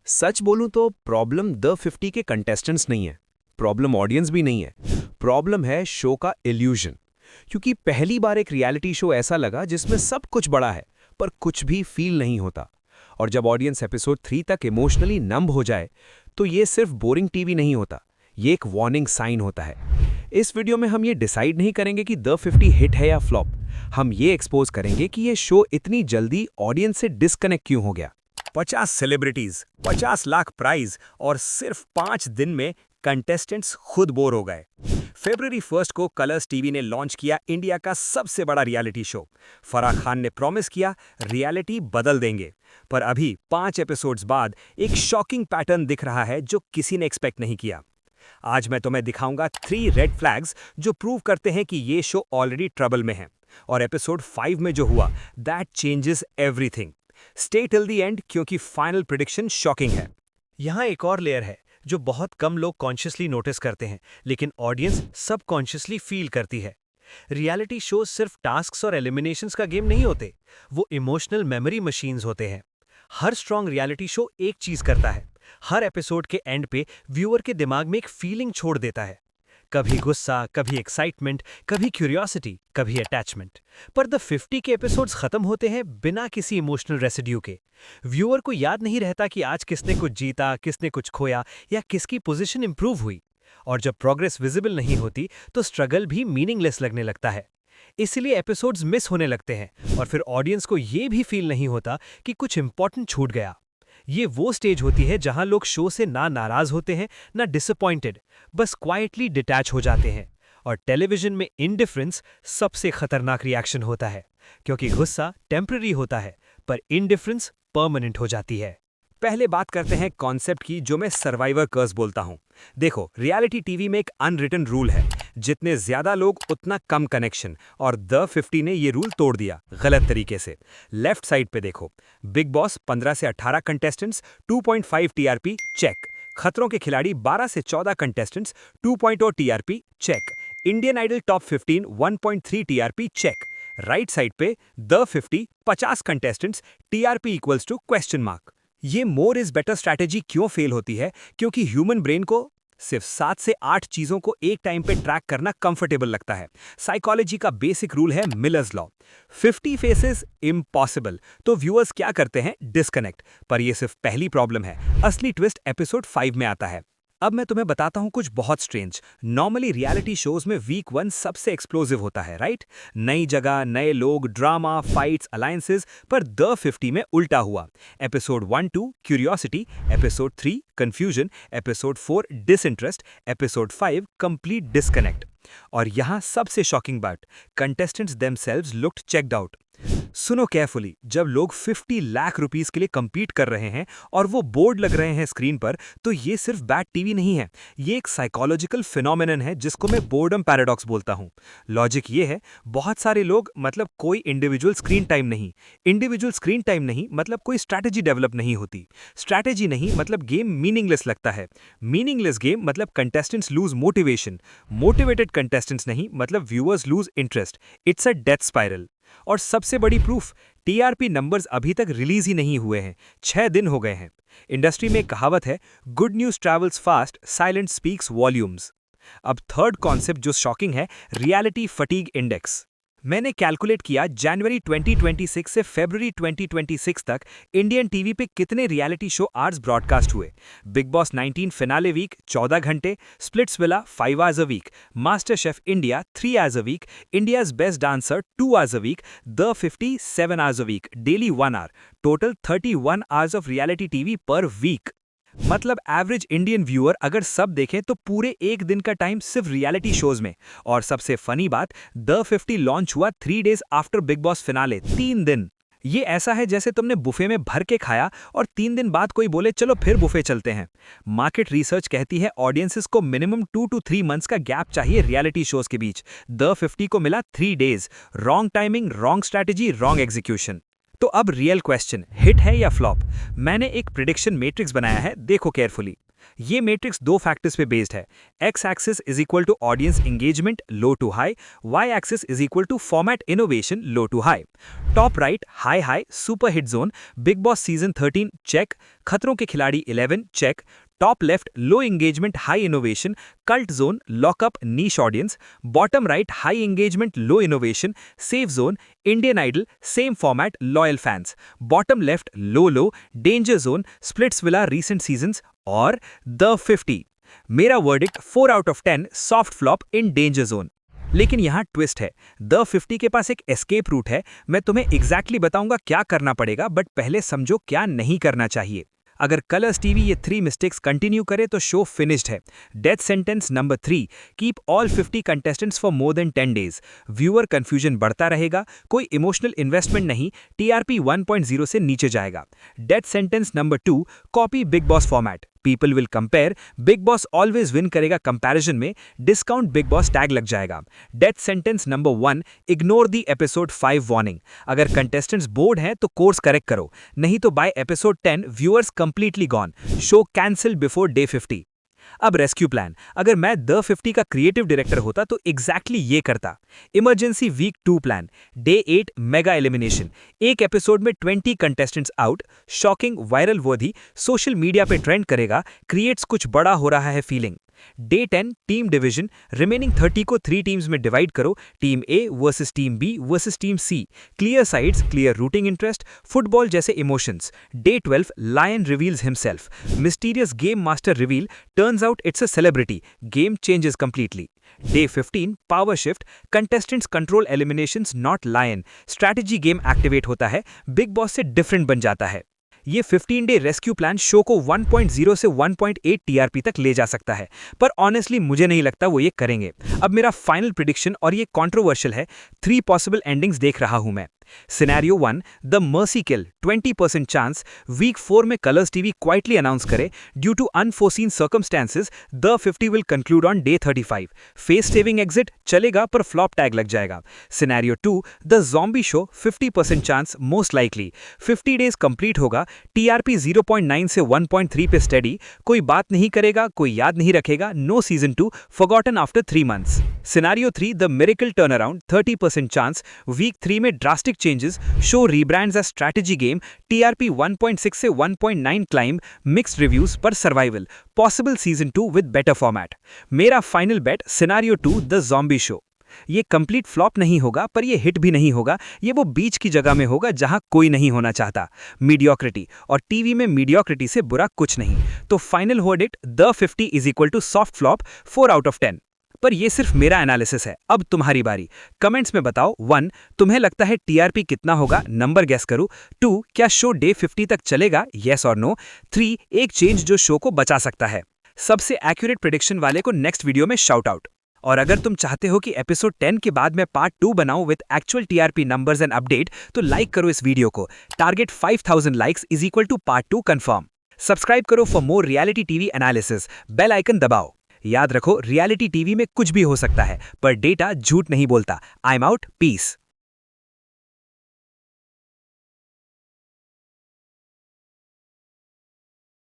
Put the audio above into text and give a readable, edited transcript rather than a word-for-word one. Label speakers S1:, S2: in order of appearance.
S1: सच बोलूं तो problem the 50 के कंटेस्टेंट्स नहीं है, प्रॉब्लम ऑडियंस भी नहीं है, प्रॉब्लम है शो का इल्यूजन। क्योंकि पहली बार एक रियलिटी शो ऐसा लगा जिसमें सब कुछ बड़ा है पर कुछ भी फील नहीं होता। और जब ऑडियंस एपिसोड 3 तक इमोशनली नंब हो जाए तो ये सिर्फ बोरिंग टीवी नहीं होता, ये एक वार्निंग साइन होता है। इस वीडियो में हम ये डिसाइड नहीं करेंगे कि द 50 हिट है या फ्लॉप, हम ये एक्सपोज करेंगे कि ये शो इतनी जल्दी ऑडियंस से डिस्कनेक्ट क्यों हो गया।
S2: 50 सेलिब्रिटीज, 50 लाख प्राइज और सिर्फ 5 दिन में कंटेस्टेंट्स खुद बोर हो गए। फरवरी 1 को कलर्स टीवी ने लॉन्च किया इंडिया का सबसे बड़ा रियलिटी शो। फराह खान ने प्रॉमिस किया रियलिटी बदल देंगे, पर अभी 5 एपिसोड्स बाद एक शॉकिंग पैटर्न दिख रहा है जो किसी ने एक्सपेक्ट नहीं किया। आज मैं तुम्हें दिखाऊंगा 3 रेड फ्लैग्स जो प्रूव करते हैं कि ये शो ऑलरेडी ट्रबल में है। और एपिसोड 5 में जो हुआ that changes everything. Stay till the end क्योंकि फाइनल प्रेडिक्शन शॉकिंग है।
S3: यहाँ एक और लेयर है जो बहुत कम लोग कॉन्शियसली नोटिस करते हैं, लेकिन ऑडियंस सबकॉन्शियसली फील करती है। रियलिटी शोज सिर्फ टास्क्स और एलिमिनेशंस का गेम नहीं होते, वो इमोशनल मेमोरी मशीन्स होते हैं। हर स्ट्रॉन्ग रियलिटी शो एक चीज करता है, हर एपिसोड के एंड पे व्यूअर के दिमाग में एक फीलिंग छोड़ देता है। कभी गुस्सा, कभी एक्साइटमेंट, कभी क्यूरियोसिटी, कभी अटैचमेंट। पर द 50 के एपिसोड्स खत्म होते हैं बिना किसी इमोशनल रेसिड्यू के। व्यूअर को याद नहीं रहता कि आज किसने कुछ जीता, किसने कुछ खोया या किसकी पोजीशन इंप्रूव हुई। और जब प्रोग्रेस विजिबल नहीं होती तो स्ट्रगल भी मीनिंगलेस लगने लगता है। इसीलिए एपिसोड्स मिस होने लगते हैं और फिर ऑडियंस को ये भी फील नहीं होता कि कुछ इंपॉर्टेंट छूट गया। ये वो स्टेज होती है जहां लोग शो से ना नाराज होते हैं ना डिसअपॉइंटेड, बस क्वाइटली डिटैच हो जाते हैं। और टेलीविजन में इंडिफरेंस सबसे खतरनाक रिएक्शन होता है, क्योंकि गुस्सा टेम्पररी होता है पर इंडिफरेंस परमानेंट हो जाती है।
S2: पहले बात करते हैं कॉन्सेप्ट की, जो मैं सर्वाइवर कर्स बोलता हूं। देखो, रियलिटी टीवी में एक अनरिटन रूल है, जितने ज्यादा लोग उतना कम कनेक्शन, और द 50 ने ये रूल तोड़ दिया गलत तरीके से। लेफ्ट साइड पे देखो, बिग बॉस 15 से 18 contestants 2.5 TRP check. Khatron Ke खिलाड़ी 12 से 14 contestants 2.0 TRP check. Indian Idol top 15 1.3 TRP check. Right side पे the 50 contestants TRP equals to question mark. ये मोर इज बेटर स्ट्रैटेजी क्यों फेल होती है? क्योंकि ह्यूमन ब्रेन को सिर्फ 7 से 8 चीजों को एक टाइम पे ट्रैक करना कंफर्टेबल लगता है। साइकोलॉजी का बेसिक रूल है मिलर्स लॉ, 50 फेसेस इम्पॉसिबल। तो व्यूअर्स क्या करते हैं? डिस्कनेक्ट। पर ये सिर्फ पहली प्रॉब्लम है, असली ट्विस्ट एपिसोड 5 में आता है। अब मैं तुम्हें बताता हूं कुछ बहुत स्ट्रेंज। नॉर्मली रियलिटी शोज में वीक 1 सबसे एक्सप्लोसिव होता है, राइट? नई जगह, नए लोग, ड्रामा, फाइट्स, अलायंसेस। पर द 50 में उल्टा हुआ। Episode 1-2 curiosity, episode 3 confusion, episode 4 disinterest, episode 5 complete disconnect. और यहां सबसे शॉकिंग बात, contestants themselves looked checked out. सुनो केयरफुली, जब लोग 50 लाख रुपीस के लिए कंपीट कर रहे हैं और वो बोर्ड लग रहे हैं स्क्रीन पर, तो ये सिर्फ बैड टीवी नहीं है, ये एक साइकोलॉजिकल फिनोमेनन है जिसको मैं बोर्डम पैराडॉक्स बोलता हूं। लॉजिक ये है, बहुत सारे लोग मतलब कोई इंडिविजुअल स्क्रीन टाइम नहीं, इंडिविजुअल स्क्रीन टाइम नहीं मतलब कोई स्ट्रैटेजी डेवलप नहीं होती, स्ट्रैटेजी नहीं मतलब गेम मीनिंगलेस लगता है, मीनिंगलेस गेम मतलब contestants lose motivation, motivated contestants नहीं मतलब viewers lose interest. It's a death spiral. और सबसे बड़ी प्रूफ, टीआरपी नंबर्स अभी तक रिलीज ही नहीं हुए हैं, 6 दिन हो गए हैं। इंडस्ट्री में एक कहावत है, good news travels fast, silent speaks volumes. अब थर्ड कॉन्सेप्ट जो शॉकिंग है, रियलिटी फटीग इंडेक्स। मैंने कैलकुलेट किया जनवरी 2026 से फरवरी 2026 तक इंडियन टीवी पे कितने रियलिटी शो आवर्स ब्रॉडकास्ट हुए। बिग बॉस 19 फिनाले वीक 14 घंटे, Splitsvilla 5 hours a week, MasterChef India 3 hours a week, India's best dancer 2 hours a week, the 50 7 hours a week, daily 1 hour, total 31 hours of reality TV per week. मतलब average Indian viewer अगर सब देखें तो पूरे एक दिन का time सिर्फ रियलिटी शोज में। और सबसे फनी बात, द 50 लॉन्च हुआ 3 days after big boss finale, 3 दिन। ये ऐसा है जैसे तुमने बुफे में भर के खाया और 3 दिन बाद कोई बोले चलो फिर बुफे चलते हैं। मार्केट रिसर्च कहती है ऑडियंसेस को मिनिमम 2 to 3 मंथ्स का गैप चाहिए रियलिटी शोज के बीच। द 50 को मिला 3 days. Wrong timing, wrong strategy, wrong execution. तो अब रियल क्वेश्चन, हिट है या फ्लॉप? मैंने एक प्रिडिक्शन मैट्रिक्स बनाया है, देखो केयरफुली। ये मैट्रिक्स दो फैक्टर्स पे बेस्ड है। X axis is equal to audience engagement low to high, Y axis is equal to format innovation low to high. Top right high high super hit zone, Bigg Boss season 13 check, Khatron Ke Khiladi 11 check. Top left low engagement high innovation, cult zone Lock Upp niche audience. Bottom right high engagement low innovation, safe zone Indian Idol same format loyal fans. Bottom left low low danger zone Splitsvilla recent seasons और the 50। मेरा verdict 4 out of 10 soft flop in danger zone. लेकिन यहाँ twist है, the 50 के पास एक escape route है। मैं तुम्हें एग्जैक्टली बताऊंगा क्या करना पड़ेगा, बट पहले समझो क्या नहीं करना चाहिए। अगर कलर्स टीवी ये 3 मिस्टेक्स कंटिन्यू करे तो शो फिनिश्ड है। Death sentence number 3, keep all 50 contestants for more than 10 days. Viewer confusion बढ़ता रहेगा, कोई इमोशनल इन्वेस्टमेंट नहीं, टीआरपी 1.0 से नीचे जाएगा। Death sentence number 2, copy big boss format. People will compare, big boss always win करेगा comparison में, डिस्काउंट बिग बॉस टैग लग जाएगा। Death sentence number 1, ignore the episode 5 warning. अगर कंटेस्टेंट्स बोर्ड हैं तो कोर्स करेक्ट करो, नहीं तो by episode 10 viewers completely gone, show cancel before day 50। अब रेस्क्यू प्लान, अगर मैं द 50 का क्रिएटिव डायरेक्टर होता तो एग्जैक्टली ये करता। Emergency week 2 plan, day 8 mega elimination, एक एपिसोड में 20 कंटेस्टेंट्स आउट, शॉकिंग वायरल वर्दी, सोशल मीडिया पे ट्रेंड करेगा, क्रिएट्स कुछ बड़ा हो रहा है feeling. Day 10 team division, remaining 30 को 3 टीम्स में डिवाइड करो, team A versus team B versus team C, clear sides, clear rooting interest, football जैसे emotions. Day 12 lion reveals himself, mysterious game master reveal, turns out it's a celebrity, game changes completely. Day 15 power shift, contestants control eliminations not lion, strategy game activate होता है, big boss से different बन जाता है। ये 15 day rescue plan show को 1.0 से 1.8 TRP तक ले जा सकता है, पर ऑनेस्टली मुझे नहीं लगता वो ये करेंगे। अब मेरा फाइनल प्रिडिक्शन, और ये कंट्रोवर्शियल है, 3 पॉसिबल एंडिंग्स देख रहा हूं मैं। Scenario 1, the mercy kill 20% chance, week 4 में कलर्स टीवी क्वाइटली अनाउंस करे, due to unforeseen circumstances the 50 will conclude on day 35, face saving exit चलेगा पर फ्लॉप टैग लग जाएगा। Scenario 2, the zombie show 50% chance most likely, 50 days complete होगा, TRP 0.9 से 1.3 पे study, कोई बात नहीं करेगा, कोई याद नहीं रखेगा, no season 2, forgotten after 3 months. Scenario 3, the miracle turn around 30% chance, week 3 में drastic changes, show rebrands as strategy game, TRP 1.6 से 1.9 climb, mixed reviews पर survival, possible season 2 with better format। मेरा final bet scenario 2, the zombie show। ये complete flop नहीं होगा, पर ये hit भी नहीं होगा, ये वो बीच की जगह में होगा जहां कोई नहीं होना चाहता। मीडियोक्रिटी, और टीवी में मीडियोक्रिटी से बुरा कुछ नहीं। तो final verdict the 50 is equal to soft flop 4 out of 10। पर ये सिर्फ मेरा एनालिसिस है, अब तुम्हारी बारी। कमेंट्स में बताओ। 1, तुम्हें लगता है टीआरपी कितना होगा, नंबर गेस करो। 2, क्या शो डे 50 तक चलेगा, येस और नो। 3, एक चेंज जो शो को बचा सकता है। सबसे एक्यूरेट प्रेडिक्शन वाले को नेक्स्ट वीडियो में शाउट आउट। और अगर तुम चाहते हो कि एपिसोड 10 के बाद मैं पार्ट 2 बनाऊं with actual TRP numbers and update, तो लाइक करो इस वीडियो को। Target 5000 likes is equal to part 2 confirm. Subscribe करो for more reality TV analysis, bell icon दबाओ। याद रखो, रियलिटी टीवी में कुछ भी हो सकता है, पर डेटा झूठ नहीं बोलता। I am out, piece.